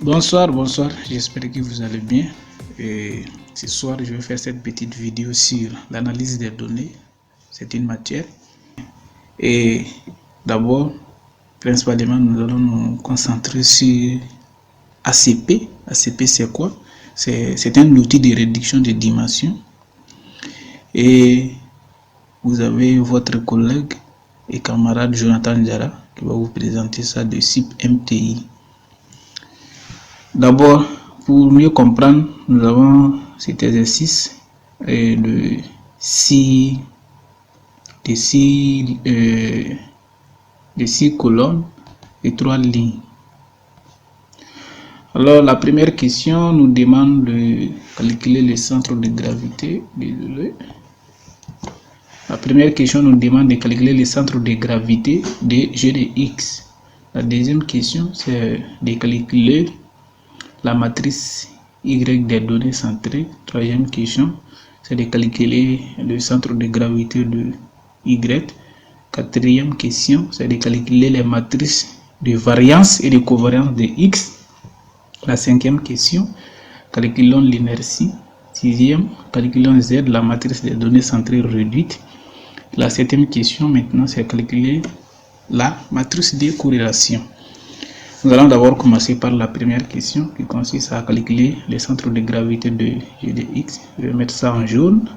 Bonsoir, j'espère que vous allez bien. Et ce soir, je vais faire cette petite vidéo sur l'analyse des données. C'est une matière. Et d'abord, principalement, nous allons nous concentrer sur ACP. ACP, c'est quoi? C'est un outil de réduction des dimensions. Et vous avez votre collègue et camarade Jonathan Diarra qui va vous présenter ça de SIP MTI. D'abord, pour mieux comprendre, nous avons cet exercice de 6 colonnes et 3 lignes. Alors, la première question nous demande de calculer le centre de gravité. Désolé. La première question nous demande de calculer le centre de gravité de G de X. La deuxième question, c'est de calculer la matrice Y des données centrées. Troisième question, c'est de calculer le centre de gravité de Y. Quatrième question, c'est de calculer les matrices de variance et de covariance de X. La cinquième question, calculons l'inertie. Sixième, calculons Z, la matrice des données centrées réduite. La septième question, maintenant, c'est calculer la matrice de corrélation. Nous allons d'abord commencer par la première question qui consiste à calculer le centre de gravité de G de X. Je vais mettre ça en jaune.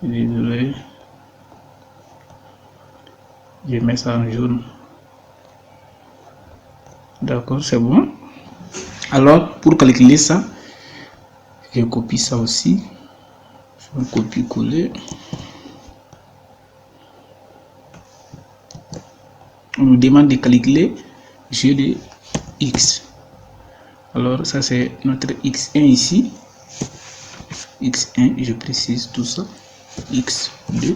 Désolé. Je mets ça en jaune. D'accord, c'est bon. Alors, pour calculer ça, je copie ça aussi. Je vais copier-coller. On nous demande de calculer G de X. Alors, ça c'est notre X1 ici. X1, je précise tout ça. X2,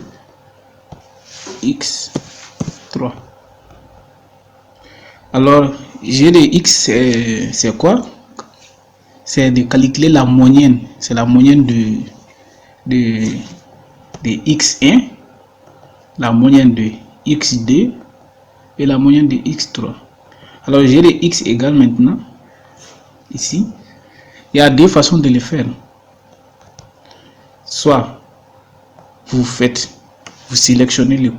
X3. Alors, G de X, c'est quoi? C'est de calculer la moyenne. C'est la moyenne de X1, la moyenne de X2 et la moyenne de X3. Alors, G de X égale maintenant, ici, il y a deux façons de le faire. Soit vous sélectionnez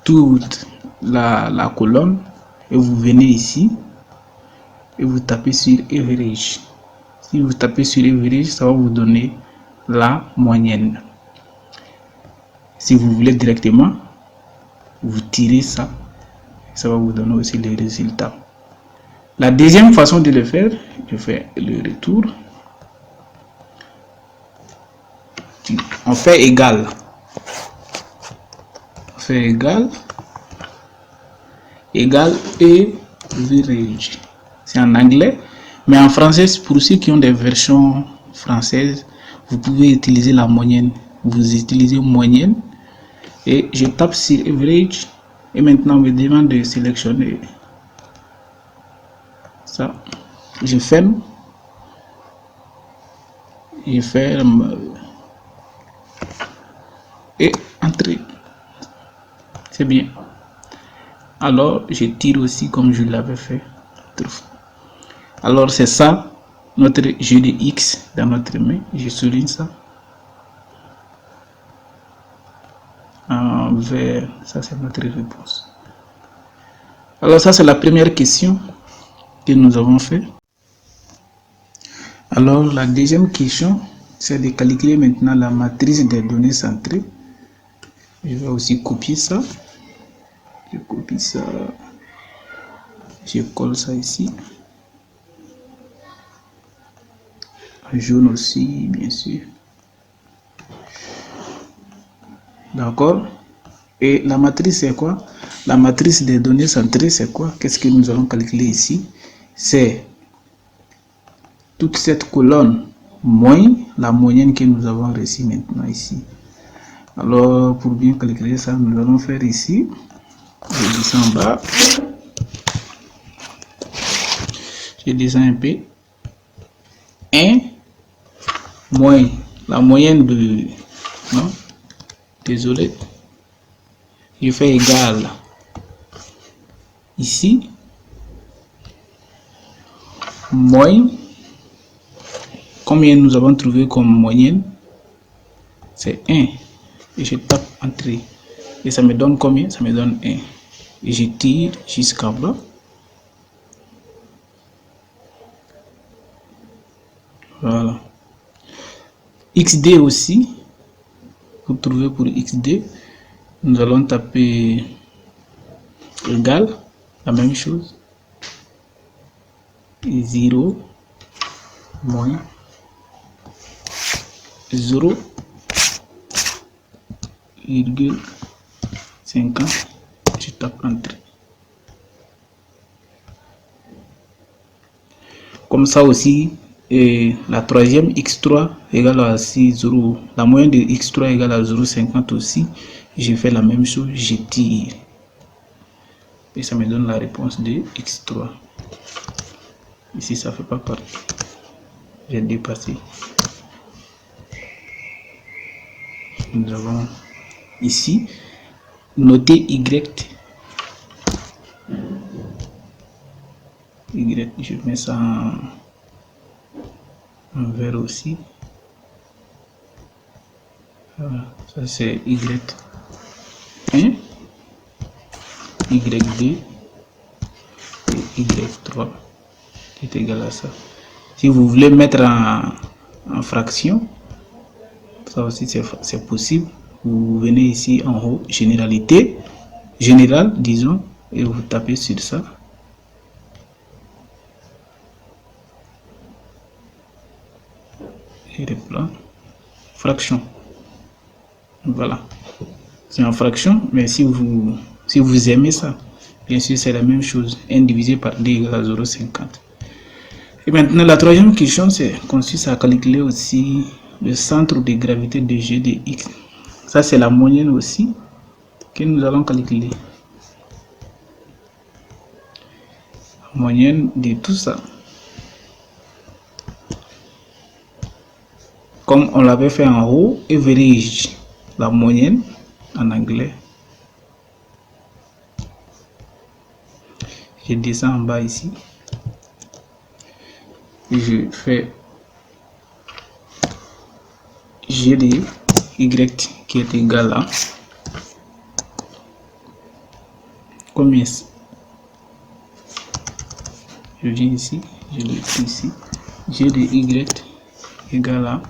toute la colonne et vous venez ici et vous tapez sur average. Si vous tapez sur average, ça va vous donner la moyenne. Si vous voulez directement, vous tirez ça, ça va vous donner aussi les résultats. La deuxième façon de le faire, je fais le retour. On fait égal. On fait égal et average. C'est en anglais, mais en français, pour ceux qui ont des versions françaises, vous pouvez utiliser la moyenne. Vous utilisez moyenne et je tape sur average et maintenant on me demande de sélectionner ça. Je ferme et entrer. C'est bien. Alors je tire aussi comme je l'avais fait. Alors c'est ça notre G de X dans notre main. Je souligne ça en vert. Ça c'est notre réponse. Alors ça c'est la première question que nous avons fait. Alors la deuxième question, c'est de calculer maintenant la matrice des données centrées. Je vais aussi copier ça. Je copie ça. Je colle ça ici. En jaune aussi, bien sûr. D'accord. Et la matrice, c'est quoi? La matrice des données centrées, c'est quoi? Qu'est-ce que nous allons calculer ici? C'est toute cette colonne moins la moyenne que nous avons reçue maintenant ici. Alors, pour bien calculer ça, nous allons faire ici. Je descends en bas. Je descends un peu. 1 moins la moyenne de... Non, désolé. Je fais égal ici moins, combien nous avons trouvé comme moyenne? C'est 1. Et je tape entrée. Et ça me donne combien? Ça me donne 1. Et je tire jusqu'en bas. Voilà. XD aussi. Pour trouver pour XD, nous allons taper égal, la même chose. 0 moins 0,50. Je tape entrée. Comme ça aussi, et la troisième x3 égale à 6,0. La moyenne de x3 égale à 0,50 aussi. Je fais la même chose, je tire. Et ça me donne la réponse de x3. Ici, ça ne fait pas partie. J'ai dépassé. Nous avons ici noté y. Je mets ça en vert aussi. Voilà, ça c'est y1, y2 et y3 qui est égal à ça. Si vous voulez mettre en fraction, ça aussi c'est possible. Vous venez ici en haut, généralité, général disons, et vous tapez sur ça. Et reprend fraction. Voilà, c'est en fraction, mais si vous aimez ça, bien sûr c'est la même chose. 1 divisé par d égale à 0,50. Et maintenant la troisième question consiste à calculer aussi le centre de gravité de G de X. Ça c'est la moyenne aussi que nous allons calculer. La moyenne de tout ça. Comme on l'avait fait en haut, average, la moyenne en anglais. Je descends en bas ici. Et je fais G de Y qui est égal à combien? Je viens ici, je l'écris ici. G de Y égal à,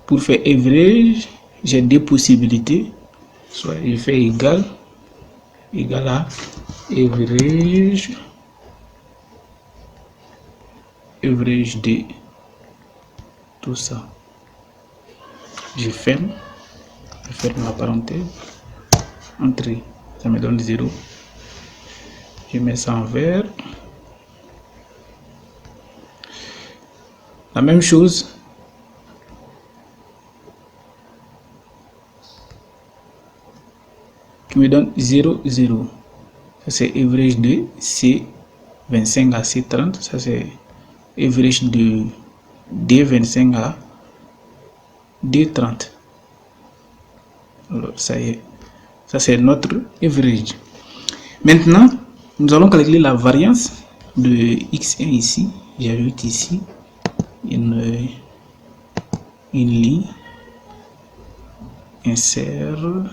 pour faire average, j'ai deux possibilités. Soit je fais égal à average de tout ça. Je ferme la parenthèse, entrée, ça me donne 0. Je mets ça en vert. La même chose. Qui me donne 0, 0. Ça c'est average de C25 à C30. Ça c'est average de D25 à D30. Alors ça y est. Ça c'est notre average. Maintenant, nous allons calculer la variance de x1 ici. J'ajoute ici une ligne, insère,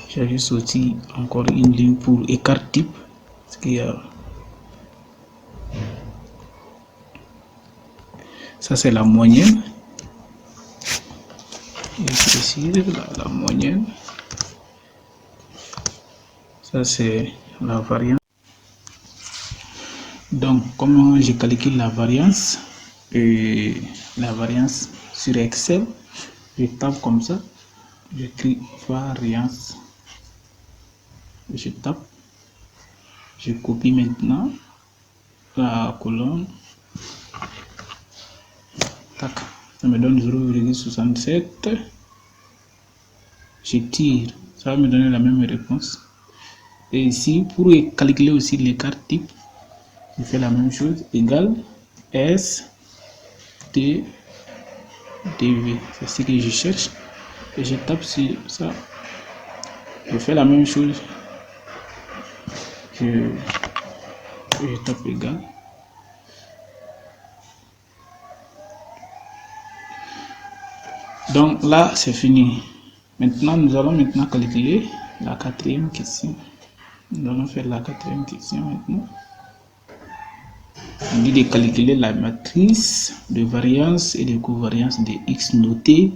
j'ajoute aussi encore une ligne pour écart type, parce qu'il y a ça c'est la moyenne. Je précise la moyenne. Ça c'est la variance. Donc comment je calcule la variance? La variance sur Excel, je tape comme ça, j'écris variance, je tape, je copie maintenant la colonne, tac, ça me donne 0,67, je tire, ça va me donner la même réponse. Et ici, pour calculer aussi l'écart type, je fais la même chose, égal S T dV, c'est ce que je cherche, et je tape sur ça, je fais la même chose, je tape égal. Donc là, c'est fini. Maintenant, nous allons maintenant calculer la quatrième question. Nous allons faire la quatrième question maintenant. On dit de calculer la matrice de variance et de covariance de X notée.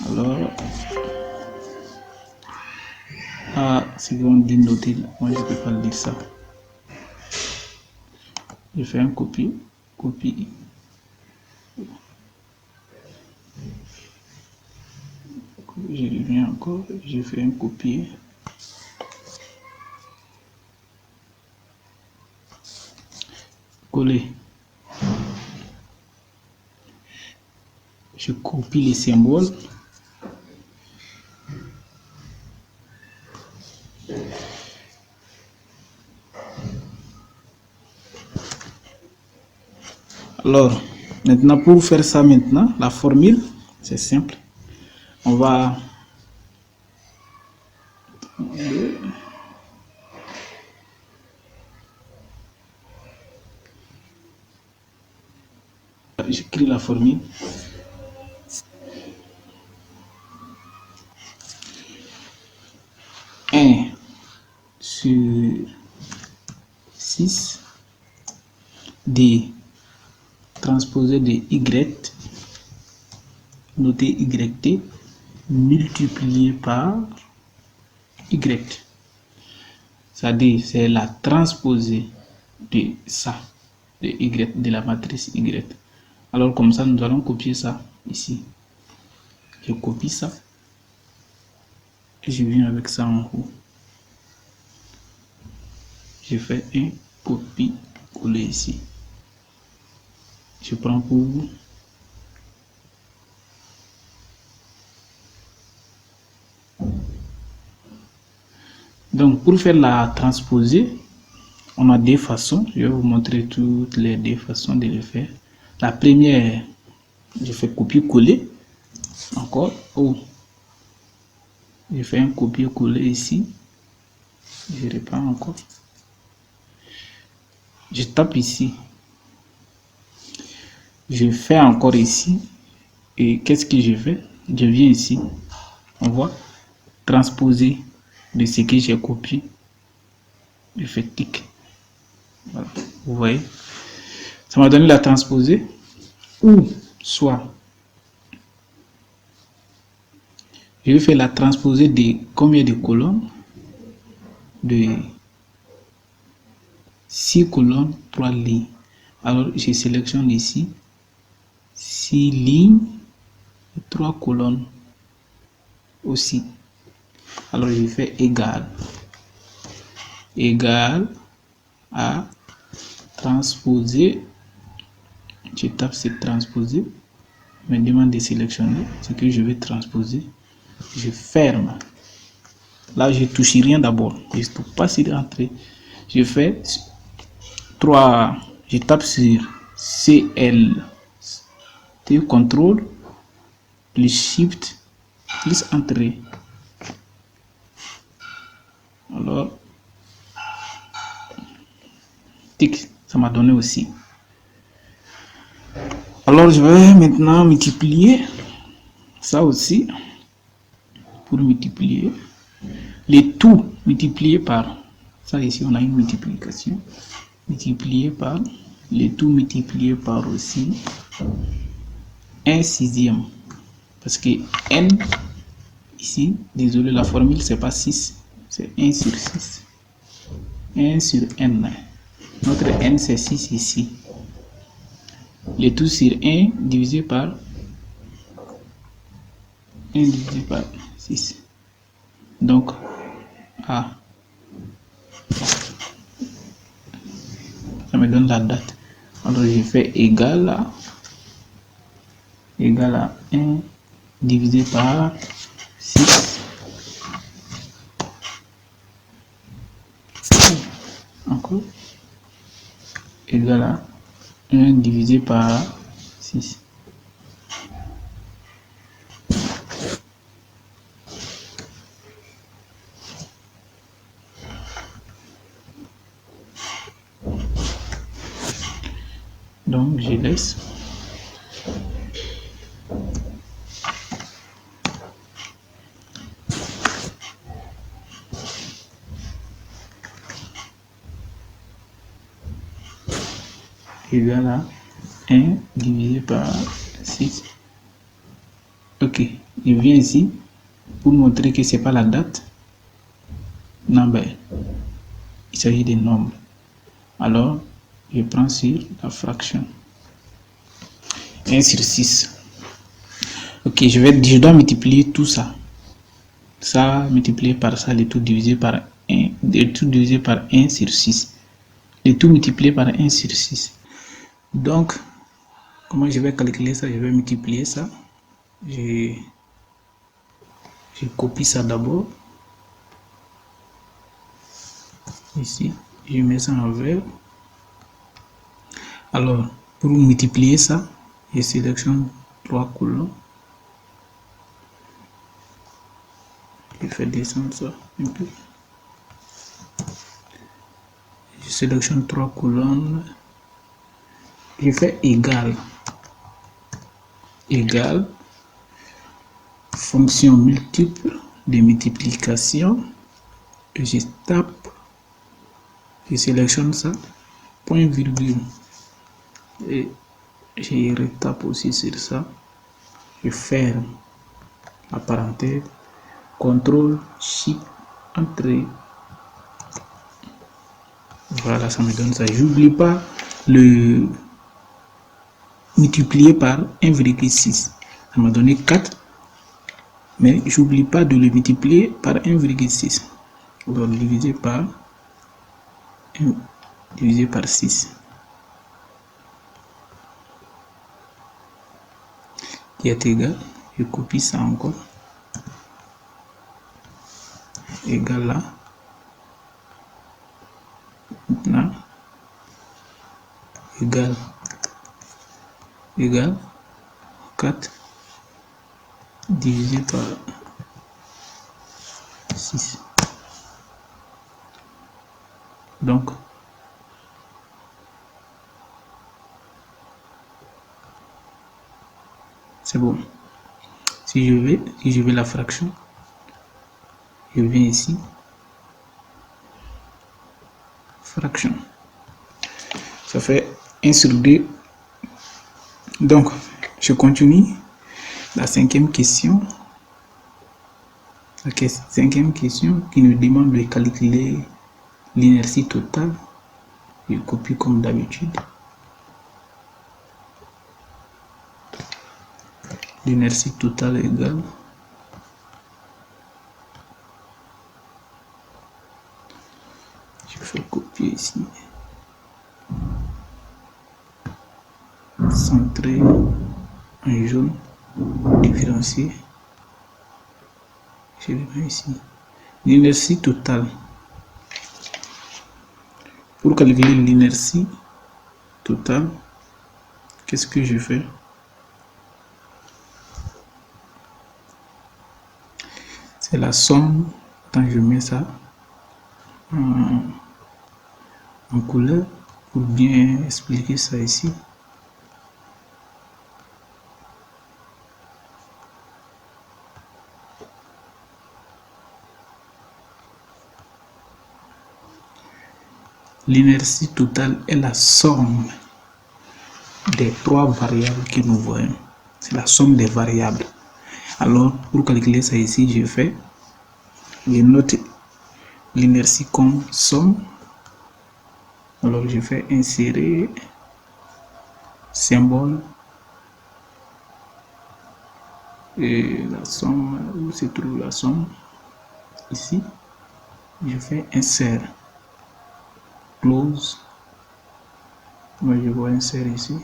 Alors, ce qu'on dit noter, moi je ne peux pas lire ça. Je fais un copie. Je reviens encore, je fais un copier. Coller. Je copie les symboles. Alors, maintenant pour faire ça maintenant, la formule, c'est simple. On va j'écris la formule. Sur 6 D transposé de Y noté YT multiplié par Y. C'est-à-dire c'est la transposée de ça, de Y, de la matrice Y. Alors comme ça, nous allons copier ça ici. Je copie ça et je viens avec ça en haut. Je fais un copier-coller ici. Je prends pour vous. Donc pour faire la transposée, on a deux façons. Je vais vous montrer toutes les deux façons de le faire. La première, je fais copier-coller. Encore. Oh. Je fais un copier-coller ici. Je reprends encore. Je tape ici. Je fais encore ici. Et qu'est-ce que je fais? Je viens ici. On voit transposer de ce que j'ai copié. Je fais tic. Voilà. Vous voyez? Ça m'a donné la transposée. Ou soit je vais faire la transposée de combien de colonnes? De 6 colonnes, 3 lignes. Alors je sélectionne ici 6 lignes et 3 colonnes aussi. Alors je fais égal à transposer. Je tape cette transposer. Me demande de sélectionner ce que je vais transposer. Je ferme. Là, je touche rien d'abord. Je ne touche pas sur entrée. Je fais 3. Je tape sur CL. T contrôle plus shift plus entrée. Alors, tic, ça m'a donné aussi. Alors, je vais maintenant multiplier ça aussi. Pour multiplier les tout multiplié par ça ici, on a une multiplication multiplié par les tout multiplié par aussi 1/6, parce que n ici, désolé, la formule c'est pas 6, c'est 1 sur 6, 1 sur n. Notre n c'est 6 ici. Le tout sur 1 divisé par 1 divisé par 6. Donc, ça me donne la date. Alors, je fais égal à 1 divisé par 6. Encore. Égal à 1 divisé par 6. Donc, je laisse. Égal à 1 divisé par 6. Ok, je viens ici pour montrer que c'est pas la date. Non, ben, il s'agit des nombres. Alors, je prends sur la fraction. 1 sur 6. Ok, je dois multiplier tout ça. Ça multiplié par ça, le tout divisé par 1, le tout divisé par 1 sur 6. Le tout multiplié par 1 sur 6. Donc, comment je vais calculer ça? Je vais multiplier ça. Je copie ça d'abord. Ici, je mets ça en vert. Alors, pour multiplier ça, je sélectionne 3 colonnes. Je fais descendre ça un peu. Je sélectionne 3 colonnes. Je fais égal. Égal. Fonction multiple de multiplication. Je tape. Je sélectionne ça. Point virgule. Et je retape aussi sur ça. Je ferme la parenthèse. CTRL SHIFT entrée. Voilà, ça me donne ça. J'oublie pas le multiplier par 1,6. Ça m'a donné 4. Mais j'oublie pas de le multiplier par 1,6. Donc divisé par 1 divisé par 6. Qui est égal. Je copie ça encore. Égal là. Maintenant. Égal 4 divisé par 6. Donc, c'est bon. Si je vais la fraction, je viens ici, fraction. Ça fait 1 sur 2. Donc, je continue. La cinquième question. La cinquième question qui nous demande de calculer l'inertie totale. Je copie comme d'habitude. L'inertie totale égale je fais copier ici. Centré en jaune, différencier. Je le mets ici. L'inertie totale. Pour calculer l'inertie totale, qu'est-ce que je fais? C'est la somme, quand je mets ça en couleur pour bien expliquer ça ici. L'inertie totale est la somme des 3 variables que nous voyons. C'est la somme des variables. Alors, pour calculer ça ici, je note l'inertie comme somme. Alors, je fais insérer symbole et la somme, où se trouve la somme? Ici, je fais insert. Close. Moi, je vois insert ici.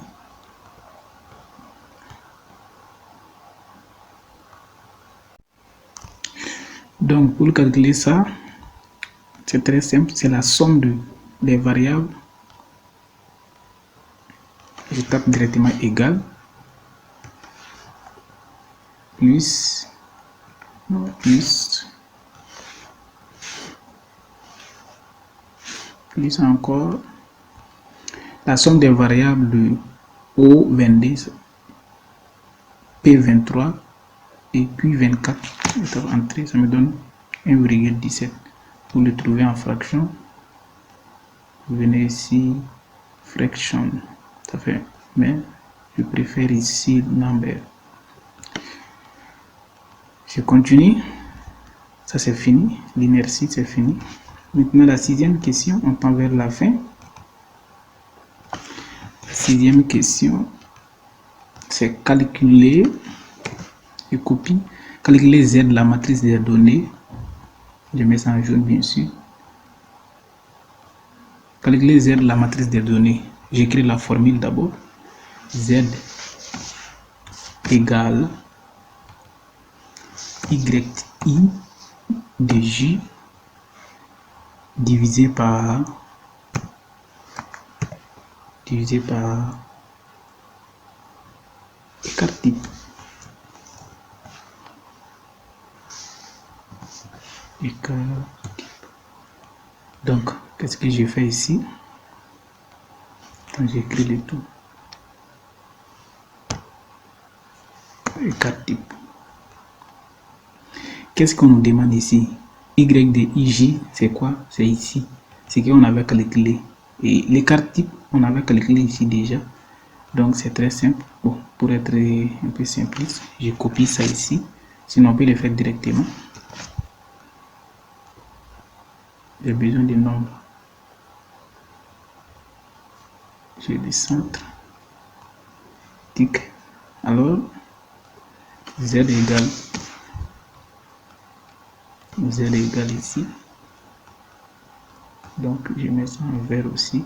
Donc, pour calculer ça, c'est très simple. C'est la somme des variables. Je tape directement égal. Plus encore la somme des variables O22, P23 et puis 24 entrées, ça me donne 1,17. Pour le trouver en fraction, vous venez ici, fraction, ça fait, mais je préfère ici number. Je continue, ça c'est fini, l'inertie c'est fini. Maintenant la sixième question, on tend vers la fin. La sixième question, c'est calculer, je copie, calculer Z, la matrice des données. Je mets ça en jaune bien sûr. Calculer Z, la matrice des données. J'écris la formule d'abord. Z égale YI de J divisé par écart type. Écart type. Donc, qu'est-ce que j'ai fait ici? J'écris le tout. Écart type. Qu'est-ce qu'on nous demande ici? Y de IJ, c'est quoi? C'est ici. C'est qu'on avait calculé. Et l'écart type, on avait calculé ici déjà. Donc c'est très simple. Bon, pour être un peu simpliste, je copie ça ici. Sinon, on peut le faire directement. J'ai besoin de nombres. J'ai des centres. Tic. Alors, Z égale ici. Donc, je mets ça en vert aussi.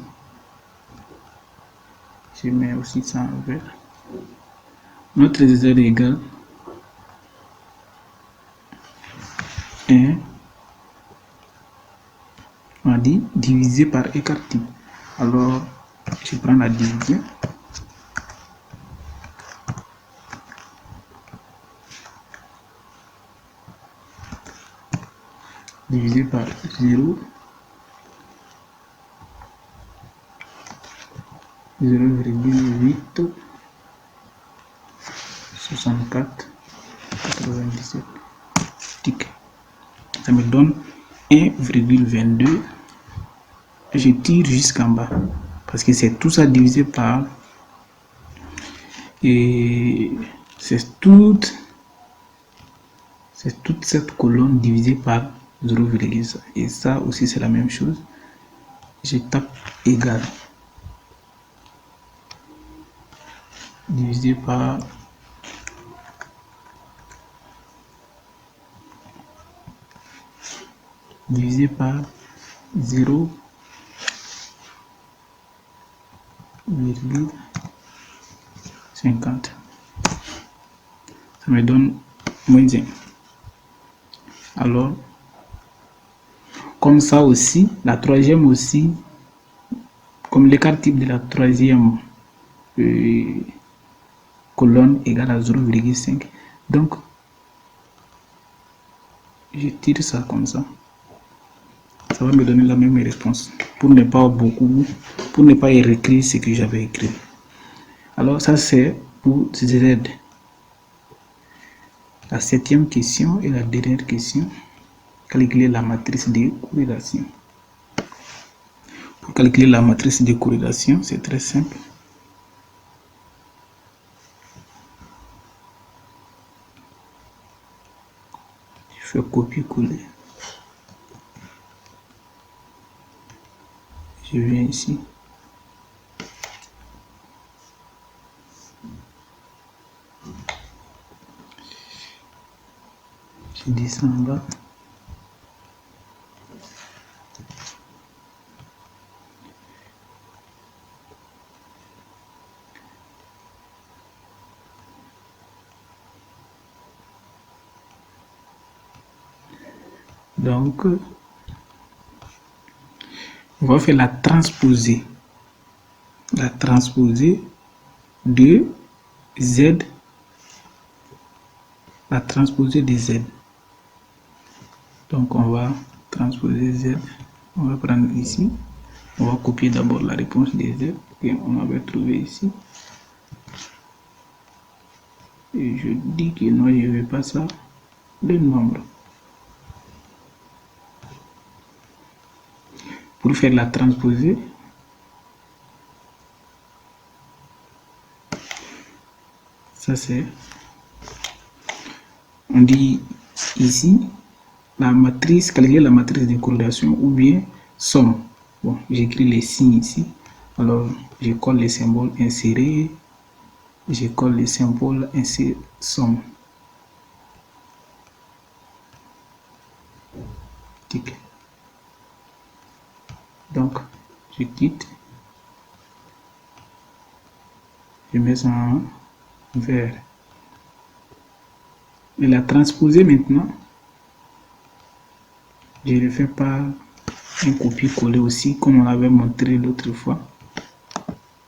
Je mets aussi ça en vert. Notre Z égale 1. On a dit divisé par écart type. Alors, je prends la division. Divisé par 0,864,97. Tic. Ça me donne 1,22. Je tire jusqu'en bas parce que c'est tout ça divisé par, et c'est toute cette colonne divisée par 0,1. Et ça aussi c'est la même chose. Je tape égal divisé par 0,50. Ça me donne moins 1. Alors, comme ça aussi, la troisième aussi, comme l'écart type de la troisième colonne égale à 0,5. Donc, je tire ça comme ça. Ça va me donner la même réponse pour ne pas réécrire ce que j'avais écrit. Alors, ça c'est pour Z. La septième question et la dernière question, calculer la matrice de corrélation. Pour calculer la matrice de corrélation, c'est très simple. Je fais copier-coller. Je viens ici. Je descends en bas. Donc, on va faire la transposée. La transposée de Z. La transposée de Z. Donc, on va transposer Z. On va prendre ici. On va copier d'abord la réponse de Z qu'on avait trouvé ici. et je dis que non, je ne veux pas ça, le nombre. Pour faire la transposée, ça c'est, on dit ici, la matrice, calculer la matrice de corrélation ou bien somme. Bon, j'écris les signes ici. Alors, je colle les symboles insérés. Je colle les symboles insérés, somme. Tic. Donc, je quitte. Je mets ça en vert. Et la transposer maintenant, je le fais par un copier-coller aussi, comme on avait montré l'autre fois,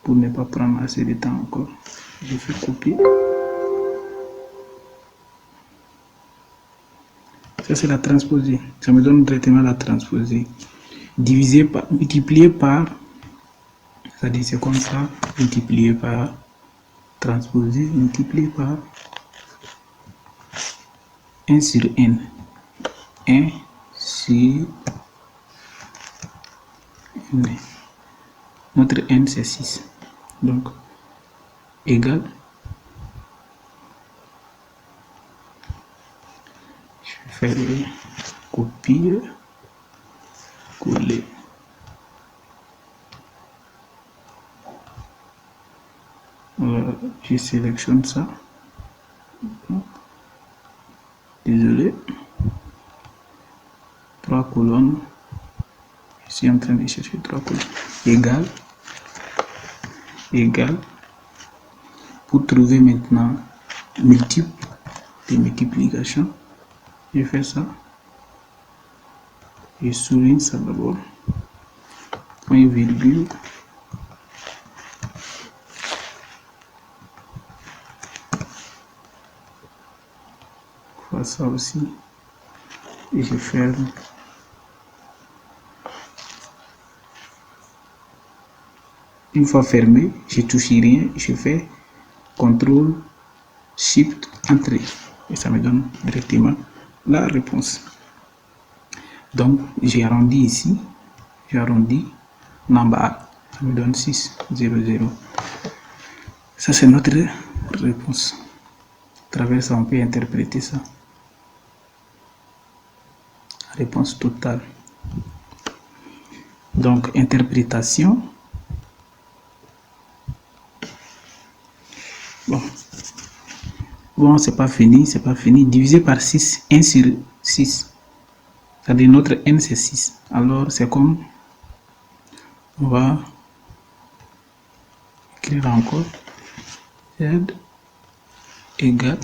pour ne pas prendre assez de temps encore. Je fais copier. Ça c'est la transposée. Ça me donne directement la transposée. Divisé par, multiplié par, c'est-à-dire c'est comme ça, multiplié par, transposé, multiplié par 1 sur n. 1 sur n. Notre n c'est 6. Donc, égal. Je vais faire le copier, coller. Je sélectionne ça. Désolé. 3 colonnes. Je suis en train de chercher 3 colonnes. Égal. Égal. Pour trouver maintenant multiple de multiplication, je fais ça. Je souligne ça d'abord. Point virgule. Ça aussi, et je ferme. Une fois fermé, je touche rien, je fais CTRL SHIFT Entrée et ça me donne directement la réponse. Donc j'ai arrondi ici, j'ai arrondi en bas, ça me donne 6, 0, 0. Ça c'est notre réponse. À travers ça, on peut interpréter ça. Réponse totale. Donc, interprétation. Bon, c'est pas fini, c'est pas fini. Divisé par 6, 1 sur 6. C'est-à-dire notre n, c'est 6. Alors, c'est comme, on va écrire encore. Z égale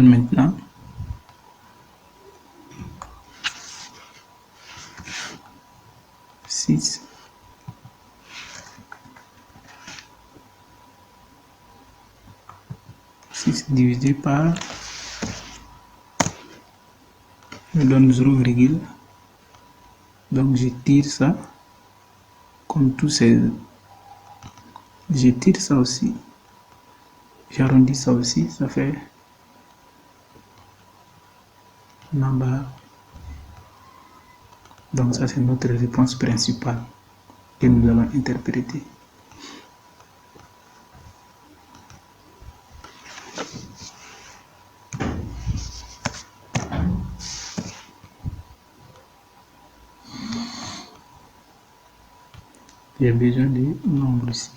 maintenant 6 divisé par, me donne 0, donc je tire ça comme tous ces, je tire ça aussi, j'arrondis ça aussi, ça fait number. Donc ça c'est notre réponse principale que nous allons interpréter. Il y a besoin de nombres ici.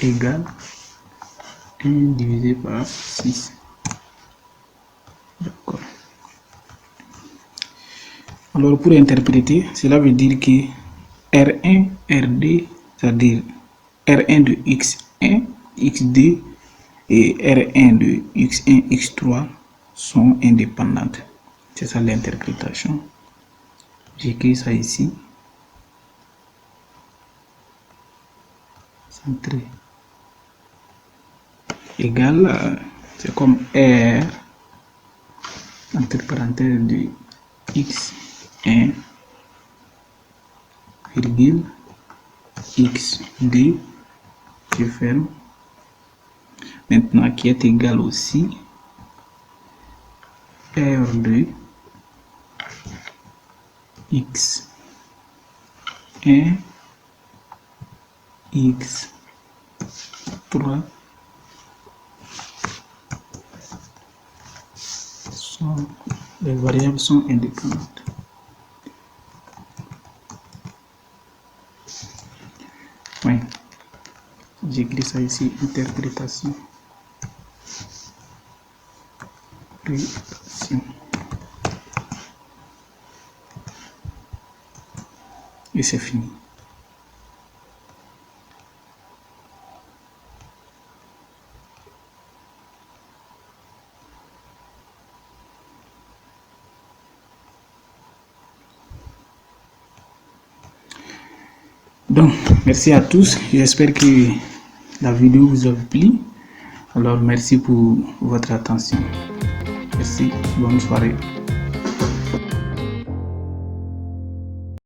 Égal 1 divisé par 6. D'accord. Alors pour interpréter, cela veut dire que R1, R2, c'est-à-dire R1 de X1, X2 et R1 de X1, X3 sont indépendantes. C'est ça l'interprétation. J'écris ça ici. centré égale, c'est comme R entre parenthèses de x1 virgule x2, je ferme, maintenant qui est égal aussi R2 x1 x3 les variables sont indépendantes. Oui, j'écris ça ici, interprétation. Et c'est fini. Donc, merci à tous. J'espère que la vidéo vous a plu. Alors, merci pour votre attention. Merci. Bonne soirée.